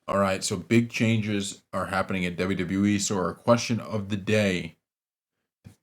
All right, so big changes are happening at WWE. So our question of the day,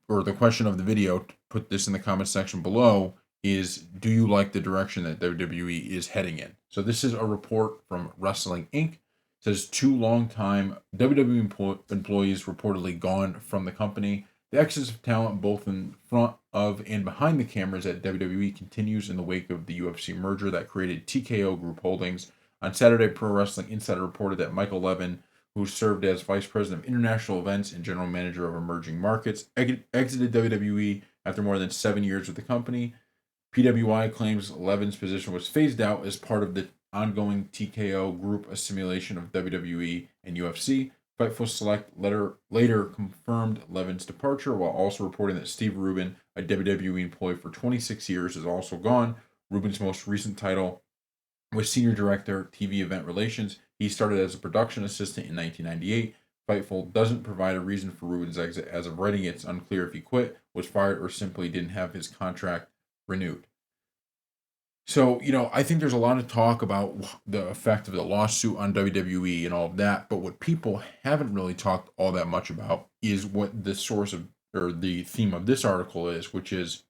or the question of the video, put this in the comment section below, is do you like the direction that WWE is heading in? So this is a report from Wrestling Inc. It says two longtime WWE employees reportedly gone from the company. The exodus of talent, both in front of and behind the cameras at WWE, continues in the wake of the UFC merger that created TKO Group Holdings. On Saturday, Pro Wrestling Insider reported that Michael Levin, who served as vice president of international events and general manager of emerging markets, exited WWE after more than 7 years with the company. PWI claims Levin's position was phased out as part of the ongoing TKO group assimilation of WWE and UFC. Fightful Select later confirmed Levin's departure, while also reporting that Steve Rubin, a WWE employee for 26 years, is also gone. Rubin's most recent title was Senior Director, TV Event Relations. He started as a production assistant in 1998. Fightful doesn't provide a reason for Rubin's exit. As of writing, it's unclear if he quit, was fired, or simply didn't have his contract renewed. So, I think there's a lot of talk about the effect of the lawsuit on WWE and all of that, but what people haven't really talked all that much about is what the source of, or the theme of this article is, which is,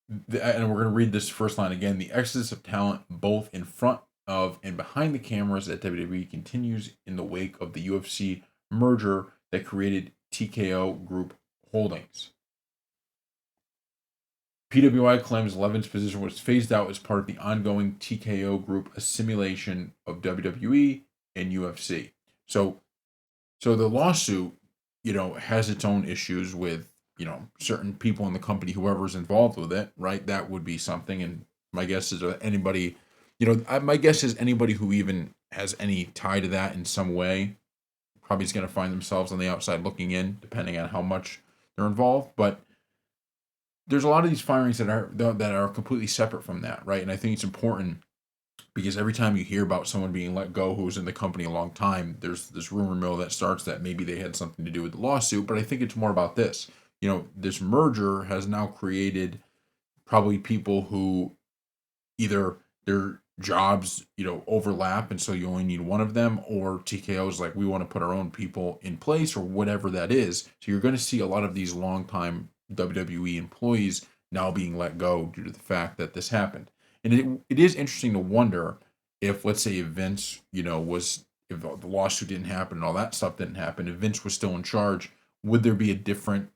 and we're going to read this first line again: the exodus of talent, both in front of and behind the cameras at WWE, continues in the wake of the UFC merger that created TKO Group Holdings. PWI claims Levin's position was phased out as part of the ongoing TKO Group assimilation of WWE and UFC. So the lawsuit, has its own issues with, certain people in the company, whoever's involved with it, right? That would be something. And my guess is anybody, my guess is anybody who even has any tie to that in some way probably is going to find themselves on the outside looking in, depending on how much they're involved. But there's a lot of these firings that are completely separate from that, right? And I think it's important because every time you hear about someone being let go who was in the company a long time, there's this rumor mill that starts that maybe they had something to do with the lawsuit. But I think it's more about this. This merger has now created probably people who either their jobs, overlap, and so you only need one of them, or TKO's like, we want to put our own people in place, or whatever that is. So you're going to see a lot of these longtime WWE employees now being let go due to the fact that this happened. And it is interesting to wonder if, let's say, if Vince, if the lawsuit didn't happen and all that stuff didn't happen, if Vince was still in charge, would there be a different,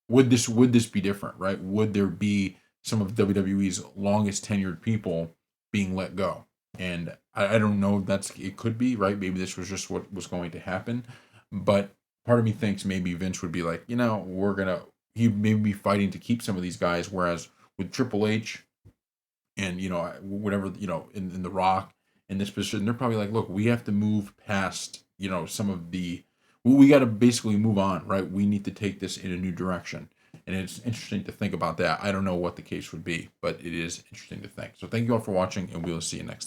would this be different, right? Would there be some of WWE's longest tenured people being let go? And I don't know if it could be, right? Maybe this was just what was going to happen. But part of me thinks maybe Vince would be like, he may be fighting to keep some of these guys. Whereas with Triple H and, whatever, in The Rock in this position, they're probably like, look, we have to move past, some of we got to basically move on, right? We need to take this in a new direction. And it's interesting to think about that. I don't know what the case would be, but it is interesting to think. So thank you all for watching, and we will see you next time.